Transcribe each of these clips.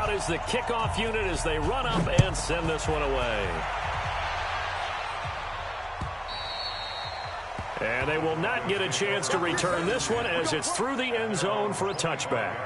out is the kickoff unit as they run up and send this one away. And they will not get a chance to return this one as it's through the end zone for a touchback.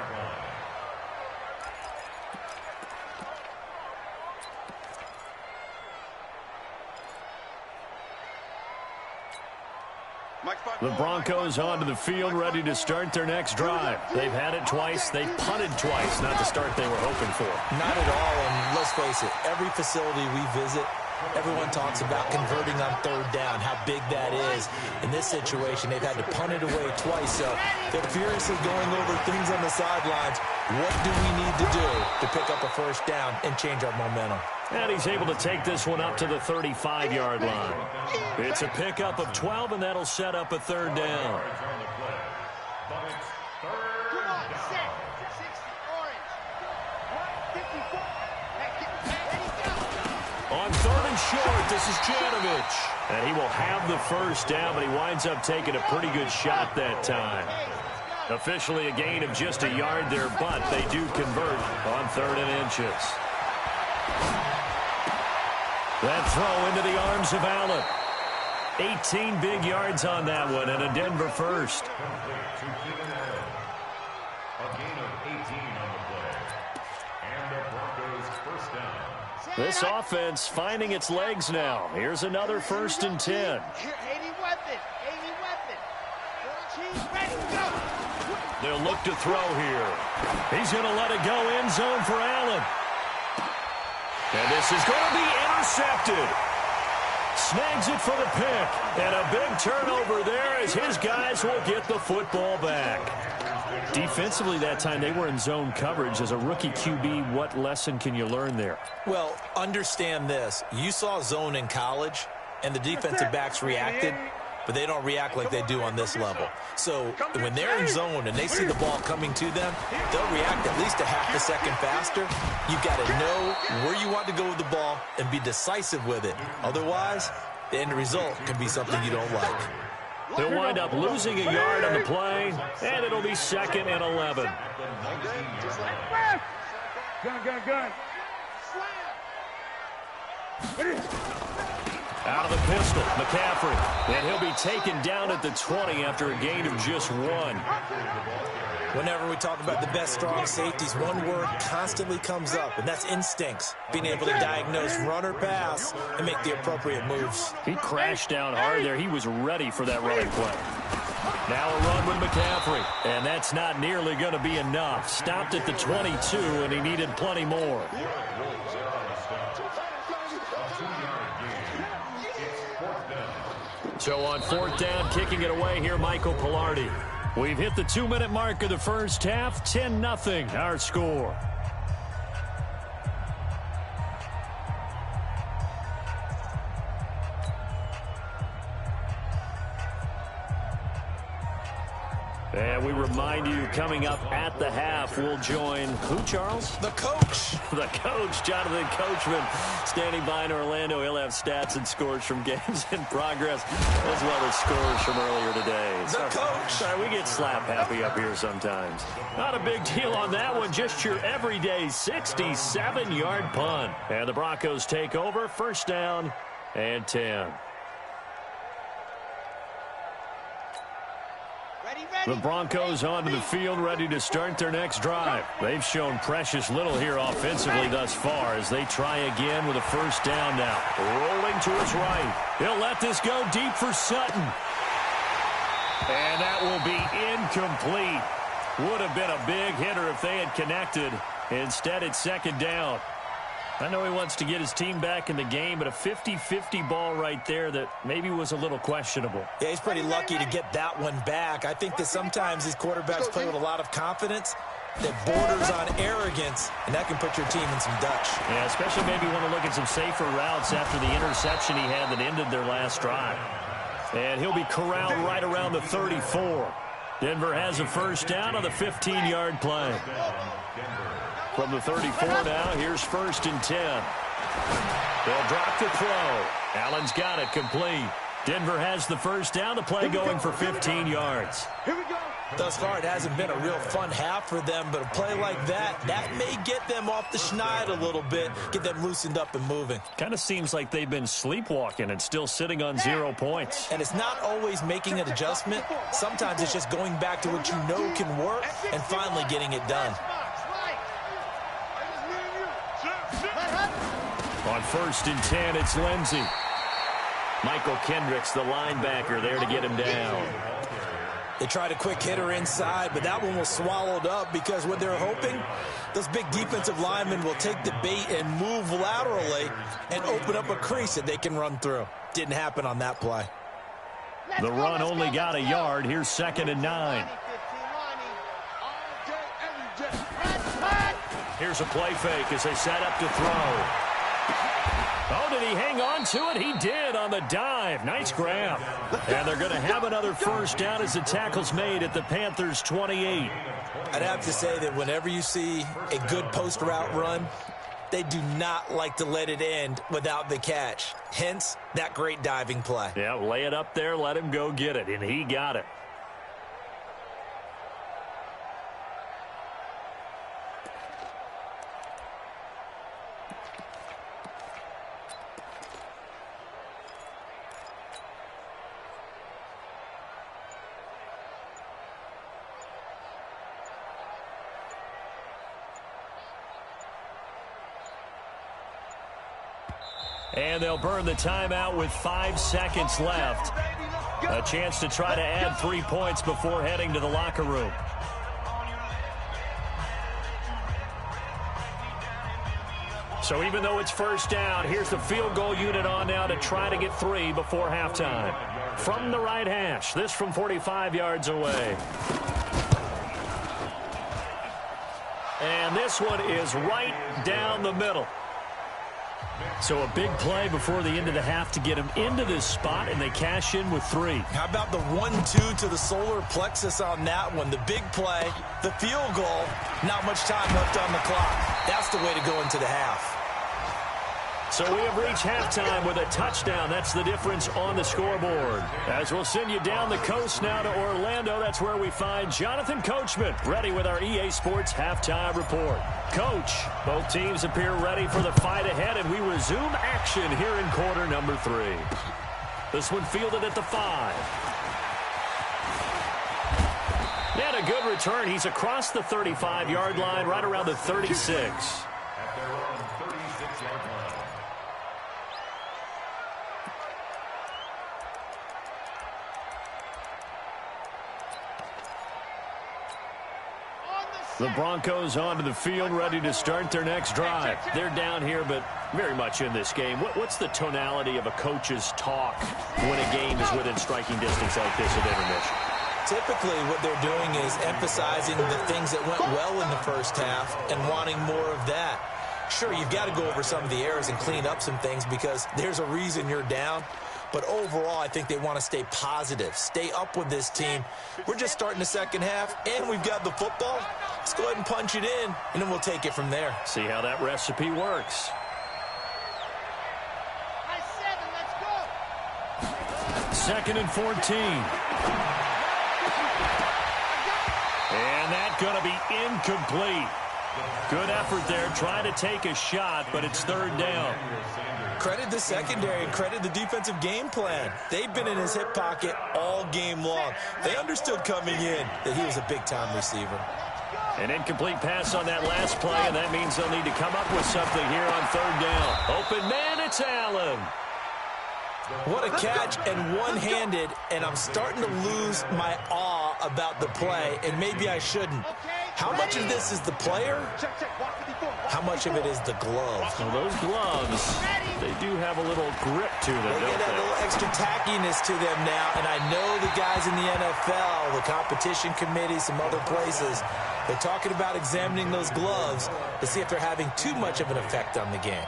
The Broncos onto the field, ready to start their next drive. They've had it twice. They've punted twice. Not the start they were hoping for. Not at all, and let's face it, every facility we visit, everyone talks about converting on third down, how big that is. In this situation, they've had to punt it away twice, so they're furiously going over things on the sidelines. What do we need to do to pick up a first down and change our momentum? And he's able to take this one up to the 35-yard line. It's a pickup of 12, and that'll set up a third down. On third and short, this is Janovich. And he will have the first down, but he winds up taking a pretty good shot that time. Officially a gain of just a yard there, but they do convert on 3rd and inches. That throw into the arms of Allen. 18 big yards on that one, and a Denver first. A gain of 18 on the play. And the Broncos first down. This offense finding its legs now. Here's another 1st and 10. 80 weapon. Ready to go. They'll look to throw here. He's going to let it go end zone for Allen. And this is going to be intercepted. Snags it for the pick. And a big turnover there as his guys will get the football back. Defensively that time, they were in zone coverage. As a rookie QB, what lesson can you learn there? Well, understand this. You saw zone in college, and the defensive backs reacted, but they don't react like they do on this level. So when they're in zone and they see the ball coming to them, they'll react at least a half a second faster. You've got to know where you want to go with the ball and be decisive with it. Otherwise, the end result can be something you don't like. They'll wind up losing a yard on the play, and it'll be 2nd and 11. Gun. Out of the pistol, McCaffrey. And he'll be taken down at the 20 after a gain of just 1. Whenever we talk about the best strong safeties, one word constantly comes up, and that's instincts. Being able to diagnose run or pass and make the appropriate moves. He crashed down hard there. He was ready for that running play. Now a run with McCaffrey, and that's not nearly going to be enough. Stopped at the 22, and he needed plenty more. So on 4th down, kicking it away here, Michael Pilardi. We've hit the 2-minute mark of the first half. 10-0, our score. And we remind you, coming up at the half, we'll join who, Charles? The coach. The coach, Jonathan Coachman, standing by in Orlando. He'll have stats and scores from games in progress, as well as scores from earlier today. The coach. Sorry, we get slap happy up here sometimes. Not a big deal on that one. Just your everyday 67-yard punt. And the Broncos take over. 1st down and 10. The Broncos onto the field, ready to start their next drive. They've shown precious little here offensively thus far as they try again with a 1st down now. Rolling to his right. He'll let this go deep for Sutton. And that will be incomplete. Would have been a big hitter if they had connected. Instead, it's 2nd down. I know he wants to get his team back in the game, but a 50-50 ball right there that maybe was a little questionable. Yeah, he's pretty lucky to get that one back. I think that sometimes these quarterbacks play with a lot of confidence that borders on arrogance, and that can put your team in some Dutch. Yeah, especially maybe want to look at some safer routes after the interception he had that ended their last drive. And he'll be corralled right around the 34. Denver has a 1st down on the 15-yard play. From the 34 now, here's 1st and 10. They'll drop the throw. Allen's got it complete. Denver has the 1st down. The play going for 15 yards. Here we go. Thus far, it hasn't been a real fun half for them, but a play like that may get them off the schneid a little bit, get them loosened up and moving. Kind of seems like they've been sleepwalking and still sitting on 0 points. And it's not always making an adjustment. Sometimes it's just going back to what you know can work and finally getting it done. On 1st and 10, it's Lindsey. Michael Kendricks, the linebacker, there to get him down. They tried a quick hitter inside, but that one was swallowed up because what they're hoping, those big defensive linemen will take the bait and move laterally and open up a crease that they can run through. Didn't happen on that play. The run only got a yard. Here's 2nd and 9. Here's a play fake as they set up to throw. Oh, did he hang on to it? He did on the dive. Nice grab. And they're going to have another first down as the tackle's made at the Panthers' 28. I'd have to say that whenever you see a good post route run, they do not like to let it end without the catch. Hence, that great diving play. Yeah, lay it up there, let him go get it, and he got it. And they'll burn the timeout with 5 seconds left. A chance to try to add 3 points before heading to the locker room. So even though it's first down, here's the field goal unit on now to try to get 3 before halftime. From the right hash, this from 45 yards away. And this one is right down the middle. So a big play before the end of the half to get them into this spot, and they cash in with 3. How about the 1-2 to the solar plexus on that one? The big play, the field goal, not much time left on the clock. That's the way to go into the half. So we have reached halftime with a touchdown. That's the difference on the scoreboard. As we'll send you down the coast now to Orlando, that's where we find Jonathan Coachman, ready with our EA Sports Halftime Report. Coach, both teams appear ready for the fight ahead, and we resume action here in quarter number 3. This one fielded at the 5. And a good return. He's across the 35-yard line, right around the 36. At their own 36-yard line. The Broncos onto the field, ready to start their next drive. They're down here, but very much in this game. What's the tonality of a coach's talk when a game is within striking distance like this at intermission? Typically, what they're doing is emphasizing the things that went well in the first half and wanting more of that. Sure, you've got to go over some of the errors and clean up some things because there's a reason you're down. But overall, I think they want to stay positive, stay up with this team. We're just starting the second half, and we've got the football. Let's go ahead and punch it in, and then we'll take it from there. See how that recipe works. Second and 14. And that's going to be incomplete. Good effort there, trying to take a shot, but it's third down. Credit the secondary and credit the defensive game plan. They've been in his hip pocket all game long. They understood coming in that he was a big-time receiver. An incomplete pass on that last play, and that means they'll need to come up with something here on third down. Open man, it's Allen. What a catch, and one-handed, and I'm starting to lose my awe about the play, and maybe I shouldn't. How much of this is the player? How much of it is the glove? Well, those gloves, they do have a little grip to them, They don't get that they? little extra tackiness to them now, and I know the guys in the NFL, the competition committee, some other places, they're talking about examining those gloves to see if they're having too much of an effect on the game.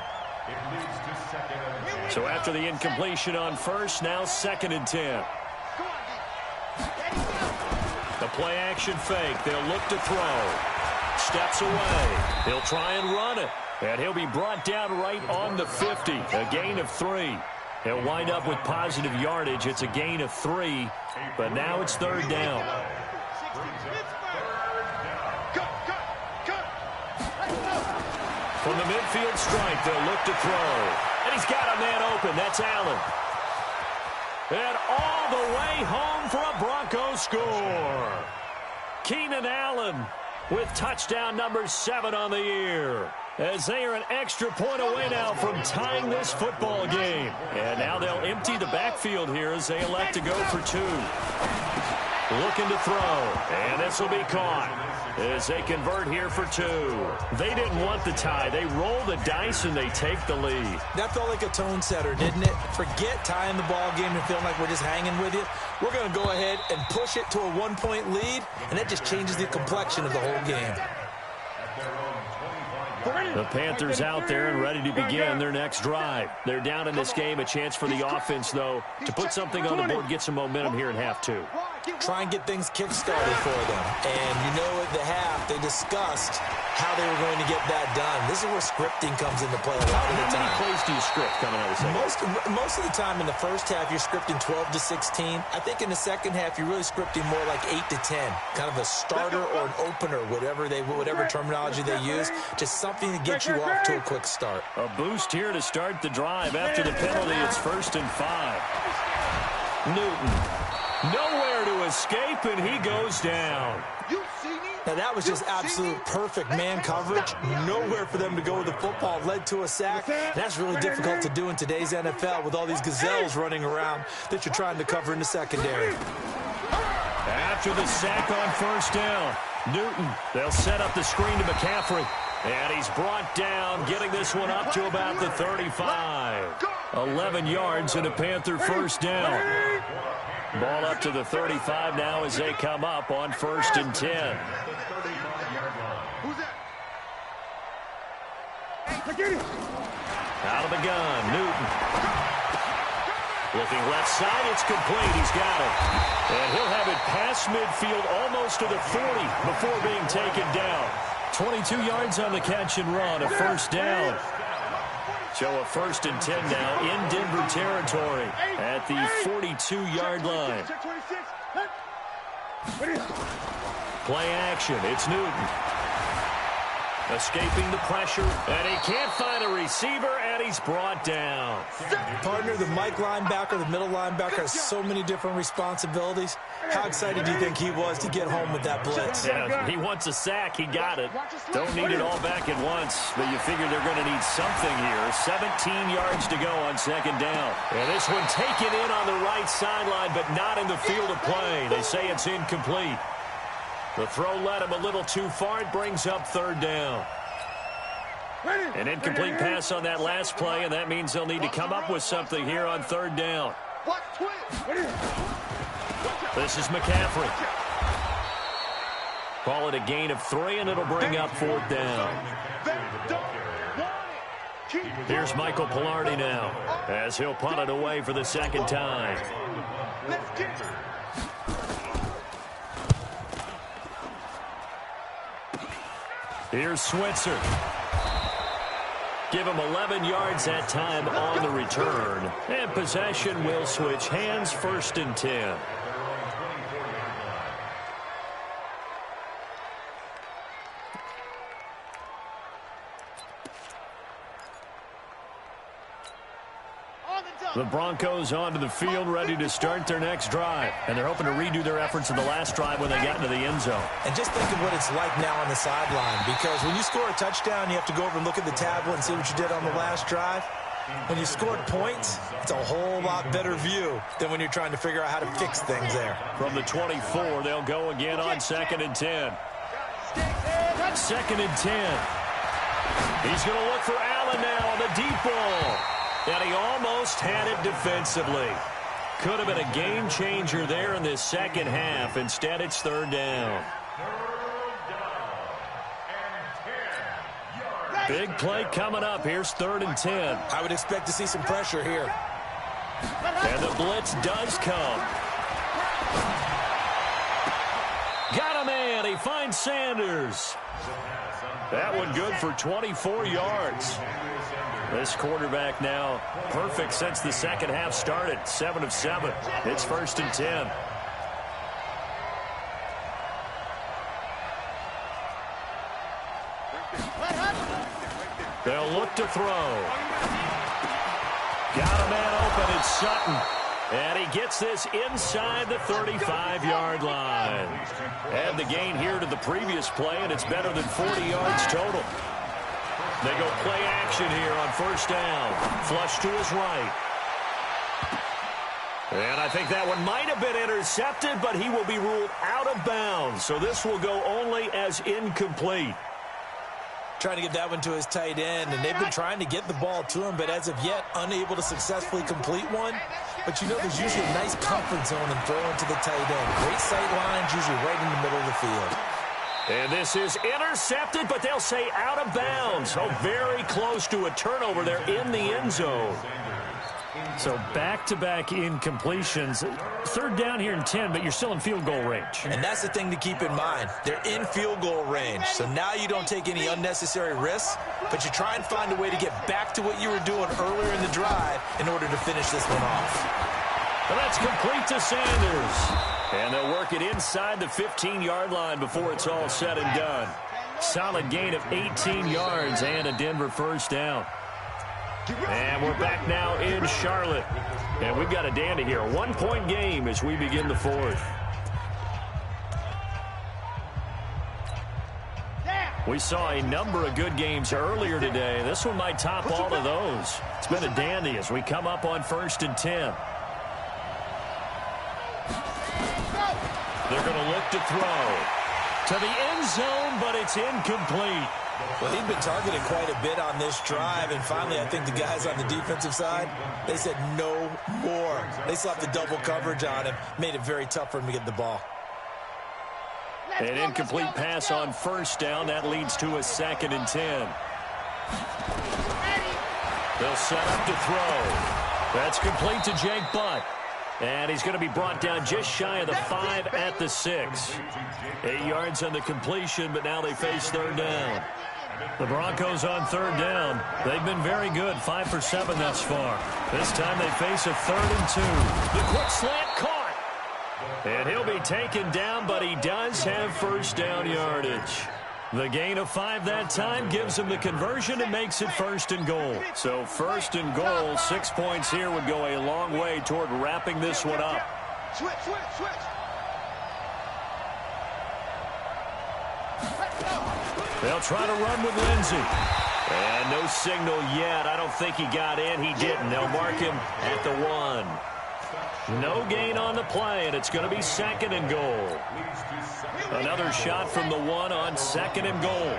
So after the incompletion on first, now 2nd and 10. The play action fake. They'll look to throw. Steps away. He'll try and run it. And he'll be brought down right on the 50. A gain of 3. He'll wind up with positive yardage. It's a gain of 3. But now it's third down. From the midfield stripe, they'll look to throw. And he's got a man open. That's Allen. And all the way home for a Broncos score. Keenan Allen with touchdown number 7 on the year, as they are an extra point away now from tying this football game. And now they'll empty the backfield here as they elect to go for 2. Looking to throw, and this will be caught as they convert here for 2. They didn't want the tie. They roll the dice, and they take the lead. That felt like a tone setter, didn't it? Forget tying the ball game and feeling like we're just hanging with you. We're going to go ahead and push it to a 1-point lead, and that just changes the complexion of the whole game. The Panthers out there and ready to begin their next drive. They're down in this game. A chance for the offense, though, to put something on the board, get some momentum here in half 2. Try and get things kick-started for them. And you know at the half, they discussed how they were going to get that done. This is where scripting comes into play a lot of the time. How many plays do you script coming out of the second? Most of the time in the first half, you're scripting 12 to 16. I think in the second half, you're really scripting more like 8 to 10. Kind of a starter or an opener, whatever terminology they use. Just something to get you off to a quick start. A boost here to start the drive. After the penalty, it's 1st and 5. Newton. Nowhere to escape, and he goes down. Now, that was just absolute perfect man coverage. Nowhere for them to go with the football. Led to a sack. That's really difficult to do in today's NFL with all these gazelles running around that you're trying to cover in the secondary. After the sack on 1st down, Newton, they'll set up the screen to McCaffrey. And he's brought down, getting this one up to about the 35. 11 yards and a Panther 1st down. Ball up to the 35 now as they come up on 1st and 10. Out of the gun, Newton. Looking left side, it's complete. He's got it. And he'll have it past midfield almost to the 40 before being taken down. 22 yards on the catch and run, a 1st down. So a 1st and 10 now in Denver territory at the 42-yard line. Play action. It's Newton. Escaping the pressure, and he can't find a receiver, and he's brought down. Partner, the Mike linebacker, the middle linebacker has so many different responsibilities. How excited do you think he was to get home with that blitz? Yeah, he wants a sack. He got it. Don't need it all back at once, but you figure they're going to need something here. 17 yards to go on 2nd down. And this one taken in on the right sideline, but not in the field of play. They say it's incomplete. The throw led him a little too far. It brings up 3rd down. An incomplete pass on that last play, and that means they'll need to come up with something here on 3rd down. This is McCaffrey. Call it a gain of 3, and it'll bring up 4th down. Here's Michael Pilardi now, as he'll punt it away for the 2nd time. Here's Switzer. Give him 11 yards that time on the return. And possession will switch hands, 1st and 10. The Broncos onto the field, ready to start their next drive. And they're hoping to redo their efforts in the last drive when they got into the end zone. And just think of what it's like now on the sideline, because when you score a touchdown, you have to go over and look at the tablet and see what you did on the last drive. When you scored points, it's a whole lot better view than when you're trying to figure out how to fix things there. From the 24, they'll go again on 2nd and 10. 2nd and 10. He's going to look for Allen now on the deep ball. And he almost had it defensively. Could have been a game changer there in this second half. Instead, it's 3rd down. Big play coming up. Here's 3rd and 10. I would expect to see some pressure here. And the blitz does come. Got a man. He finds Sanders. That one good for 24 yards. This quarterback now perfect since the second half started. 7 of 7. It's 1st and 10. They'll look to throw. Got a man open. It's Sutton. And he gets this inside the 35-yard line. And the gain here to the previous play, and it's better than 40 yards total. They go play action here on first down. Flush to his right. And I think that one might have been intercepted, but he will be ruled out of bounds. So this will go only as incomplete. Trying to get that one to his tight end, and they've been trying to get the ball to him, but as of yet, unable to successfully complete one. But you know there's usually a nice comfort zone and throwing to the tight end. Great sight lines, usually right in the middle of the field. And this is intercepted, but they'll say out of bounds. So very close to a turnover there in the end zone. So back-to-back incompletions. Third down here in 10, but you're still in field goal range. And that's the thing to keep in mind. They're in field goal range. So now you don't take any unnecessary risks, but you try and find a way to get back to what you were doing earlier in the drive in order to finish this one off. And that's complete to Sanders. And they'll work it inside the 15-yard line before it's all said and done. Solid gain of 18 yards and a Denver first down. And we're back now in Charlotte. And we've got a dandy here. A one-point game as we begin the fourth. We saw a number of good games earlier today. This one might top all of those. It's been a dandy as we come up on 1st and 10. They're going to look to throw to the end zone, but it's incomplete. Well, he'd been targeted quite a bit on this drive, and finally I think the guys on the defensive side, they said no more. They slapped the double coverage on him, made it very tough for him to get the ball. An incomplete pass on first down. That leads to a 2nd and 10. They'll set up to throw. That's complete to Jake Butt. And he's going to be brought down just shy of the 5 at the 6. 8 yards on the completion, but now they face third down. The Broncos on third down. They've been very good, 5 for 7 thus far. This time they face a 3rd and 2. The quick slant caught. And he'll be taken down, but he does have first down yardage. The gain of 5 that time gives him the conversion and makes it 1st and goal. So 1st and goal, 6 points here would go a long way toward wrapping this one up. Switch. They'll try to run with Lindsey. And no signal yet. I don't think he got in. He didn't. They'll mark him at the 1. No gain on the play, and it's going to be 2nd and goal. Another shot from the 1 on 2nd and goal.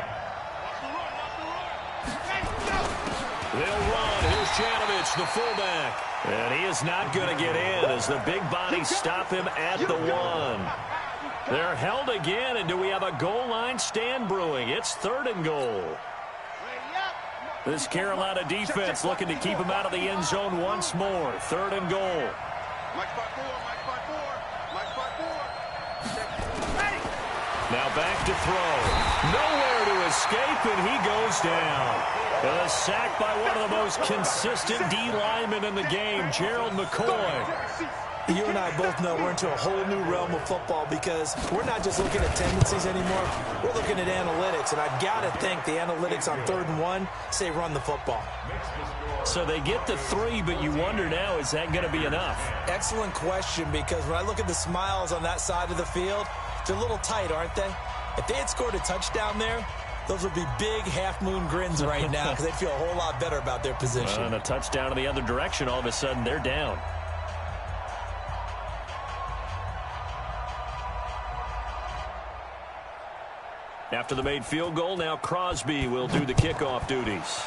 They'll run. Here's Janovich, the fullback. And he is not going to get in as the big bodies stop him at the 1. They're held again, and do we have a goal line stand brewing? It's 3rd and goal. This Carolina defense looking to keep him out of the end zone once more. 3rd and goal. Now back to throw. Nowhere to escape, and he goes down. A sack by one of the most consistent D linemen in the game, Gerald McCoy. You and I both know we're into a whole new realm of football because we're not just looking at tendencies anymore. We're looking at analytics, and I've got to think the analytics on 3rd and 1 say run the football. So they get the 3, but you wonder now, is that going to be enough? Excellent question, because when I look at the smiles on that side of the field, they're a little tight, aren't they? If they had scored a touchdown there, those would be big half-moon grins right now because they'd feel a whole lot better about their position. And a touchdown in the other direction, all of a sudden they're down. After the made field goal, now Crosby will do the kickoff duties.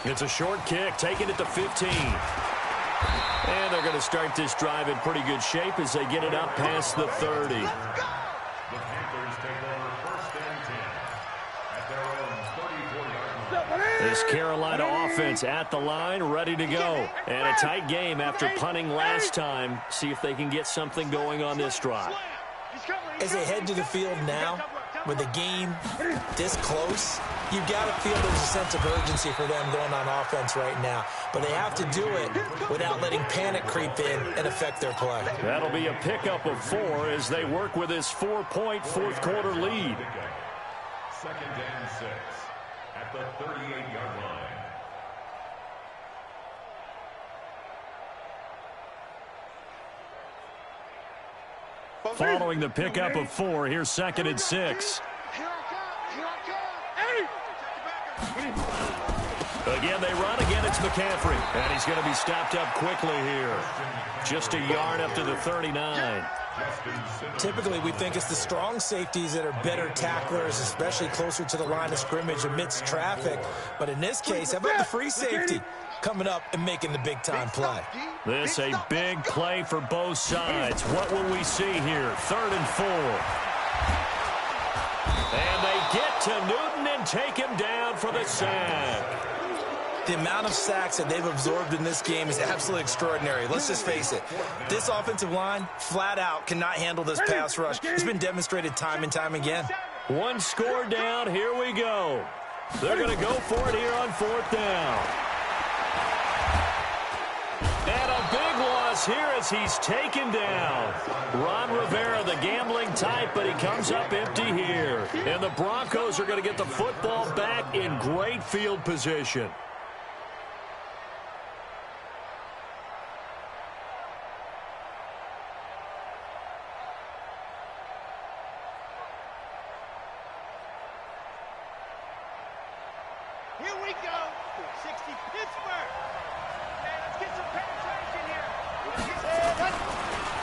It's a short kick, taking it to 15. And they're going to start this drive in pretty good shape as they get it up past the 30. The Panthers take over 1st and 10 at their own 34-yard line. This Carolina offense at the line, ready to go. And a tight game after punting last time. See if they can get something going on this drive. As they head to the field now, with the game this close, you've got to feel there's a sense of urgency for them going on offense right now. But they have to do it without letting panic creep in and affect their play. That'll be a pickup of 4 as they work with this 4-point fourth quarter lead. Second and 6 at the 38-yard line. Following the pickup of 4, here's second and 6. Again, they run. Again, it's McCaffrey. And he's going to be stopped up quickly here. Just a yard up to the 39. Typically, we think it's the strong safeties that are better tacklers, especially closer to the line of scrimmage amidst traffic. But in this case, how about the free safety coming up and making the big-time play? This a big play for both sides. What will we see here? 3rd and 4. And they get to Newton and take him down for the sack. The amount of sacks that they've absorbed in this game is absolutely extraordinary. Let's just face it. This offensive line, flat out, cannot handle this pass rush. It's been demonstrated time and time again. One score down. Here we go. They're going to go for it here on 4th down. And a big loss here as he's taken down. Ron Rivera, the gambling type, but he comes up empty here. And the Broncos are going to get the football back in great field position. Here we go. 60 Pittsburgh. Okay, let's get some penetration here.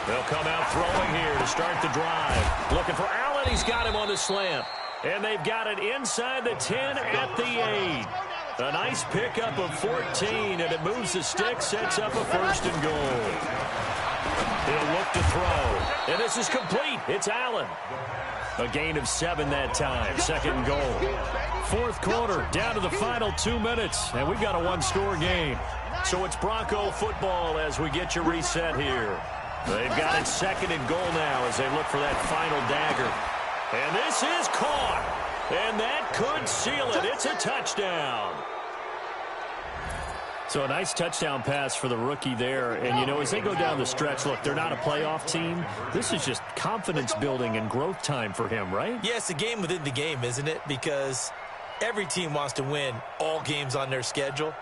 They'll come out throwing here to start the drive. Looking for Allen. He's got him on the slant. And they've got it inside the 10 at the 8. A nice pickup of 14, and it moves the stick, sets up a 1st and goal. He'll look to throw. And this is complete. It's Allen. A gain of 7 that time. 2nd and goal. 4th quarter, down to the final 2 minutes, and we've got a one-score game. So it's Bronco football as we get you reset here. They've got it 2nd and goal now as they look for that final dagger. And this is caught, and that could seal it. It's a touchdown. So a nice touchdown pass for the rookie there. And, you know, as they go down the stretch, look, they're not a playoff team. This is just confidence building and growth time for him, right? Yeah, it's a game within the game, isn't it? Because every team wants to win all games on their schedule.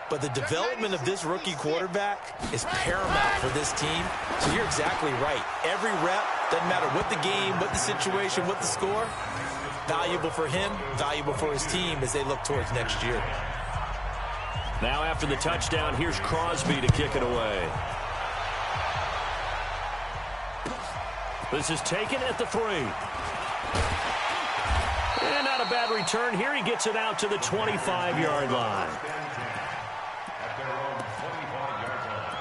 But the development of this rookie quarterback is paramount for this team. So you're exactly right. Every rep, doesn't matter what the game, what the situation, what the score, valuable for him, valuable for his team as they look towards next year. Now after the touchdown, here's Crosby to kick it away. This is taken at the 3. And not a bad return here. He gets it out to the 25-yard line. At their own 25-yard line.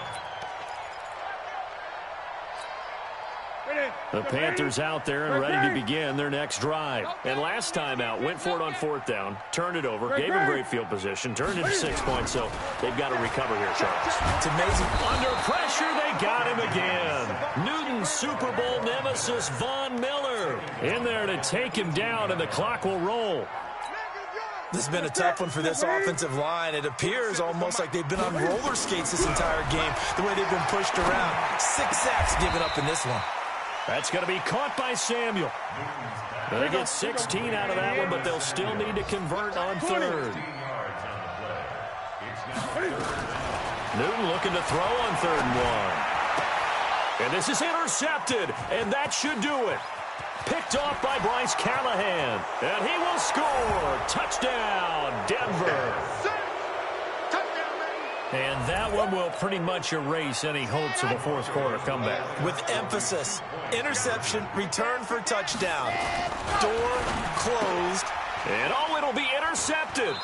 The Panthers out there and ready to begin their next drive. And last time out, went for it on 4th down, turned it over, gave him great field position, turned into 6 points, so they've got to recover here, Charles. It's amazing. Under pressure, they got him again. Newton's Super Bowl nemesis, Von Miller, in there to take him down, and the clock will roll. This has been a tough one for this offensive line. It appears almost like they've been on roller skates this entire game, the way they've been pushed around. 6 sacks given up in this one. That's going to be caught by Samuel. They get 16 out of that one, but they'll still need to convert on 3rd. Newton looking to throw on 3rd and 1. And this is intercepted, and that should do it. Picked off by Bryce Callahan, and he will score. Touchdown, Denver. And that one will pretty much erase any hopes of a 4th quarter comeback. With emphasis, interception, return for touchdown. Door closed. And it'll be intercepted.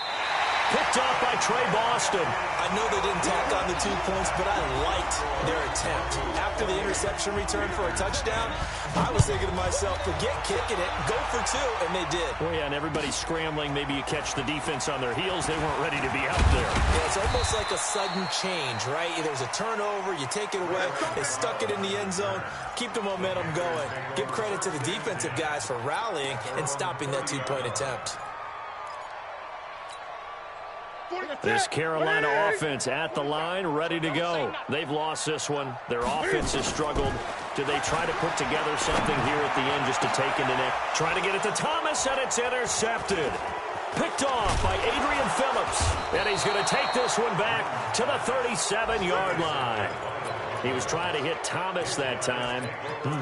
Picked off by Trey Boston. I know they didn't tack on the 2 points, but I liked their attempt. After the interception return for a touchdown, I was thinking to myself, forget kicking it, go for 2, and they did. Well, yeah, and everybody's scrambling. Maybe you catch the defense on their heels. They weren't ready to be out there. Yeah, it's almost like a sudden change, right? There's a turnover, you take it away, they stuck it in the end zone, keep the momentum going. Give credit to the defensive guys for rallying and stopping that 2-point attempt. This Carolina offense at the line, ready to go. They've lost this one. Their offense has struggled. Do they try to put together something here at the end just to take into net? Trying to get it to Thomas, and it's intercepted. Picked off by Adrian Phillips. And he's going to take this one back to the 37-yard line. He was trying to hit Thomas that time.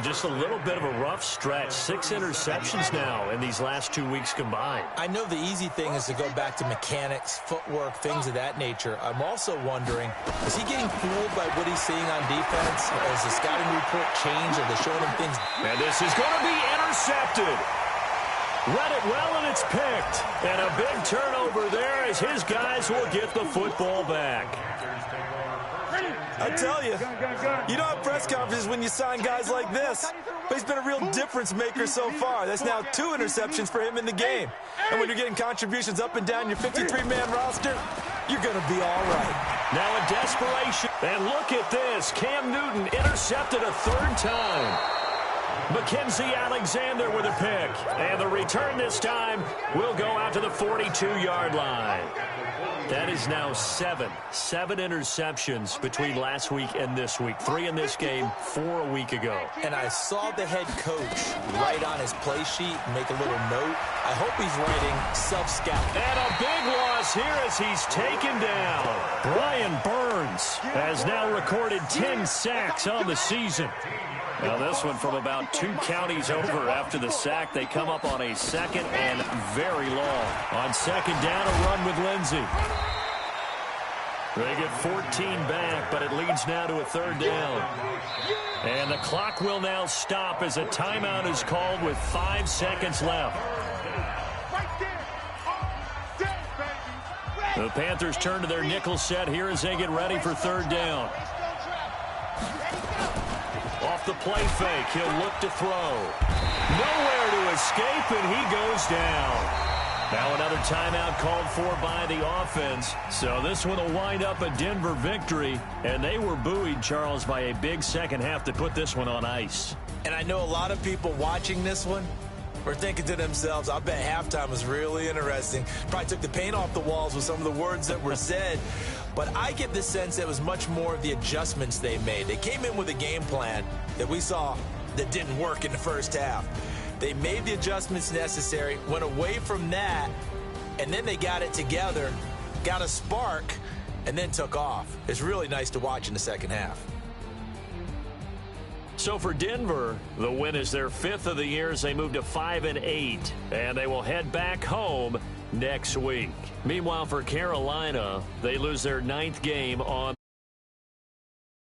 Just a little bit of a rough stretch. 6 interceptions now in these last 2 weeks combined. I know the easy thing is to go back to mechanics, footwork, things of that nature. I'm also wondering, is he getting fooled by what he's seeing on defense? Has the scouting report changed? Are they showing him things? And this is going to be intercepted. Read it well, and it's picked. And a big turnover there as his guys will get the football back. I tell you, you don't have press conferences when you sign guys like this. But he's been a real difference maker so far. That's now 2 interceptions for him in the game. And when you're getting contributions up and down your 53-man roster, you're going to be all right. Now in desperation. And look at this. Cam Newton intercepted a 3rd time. Mackenzie Alexander with a pick. And the return this time will go out to the 42-yard line. That is now 7 interceptions between last week and this week. 3 in this game, 4 a week ago. And I saw the head coach write on his play sheet and make a little note. I hope he's writing self-scout. And a big loss here as he's taken down. Brian Burns has now recorded 10 sacks on the season. Now this one from about 2 counties over after the sack. They come up on a 2nd and very long. On 2nd down, a run with Lindsey. They get 14 back, but it leads now to a 3rd down. And the clock will now stop as a timeout is called with 5 seconds left. The Panthers turn to their nickel set here as they get ready for 3rd down. Off the play fake, he'll look to throw. Nowhere to escape, and he goes down. Now another timeout called for by the offense. So this one will wind up a Denver victory. And they were buoyed, Charles, by a big second half to put this one on ice. And I know a lot of people watching this one were thinking to themselves, I bet halftime was really interesting. Probably took the paint off the walls with some of the words that were said. But I get the sense that it was much more of the adjustments they made. They came in with a game plan that we saw that didn't work in the first half. They made the adjustments necessary, went away from that, and then they got it together, got a spark, and then took off. It's really nice to watch in the second half. So for Denver, the win is their 5th of the year as they move to 5-8, and they will head back home next week. Meanwhile, for Carolina, they lose their 9th game on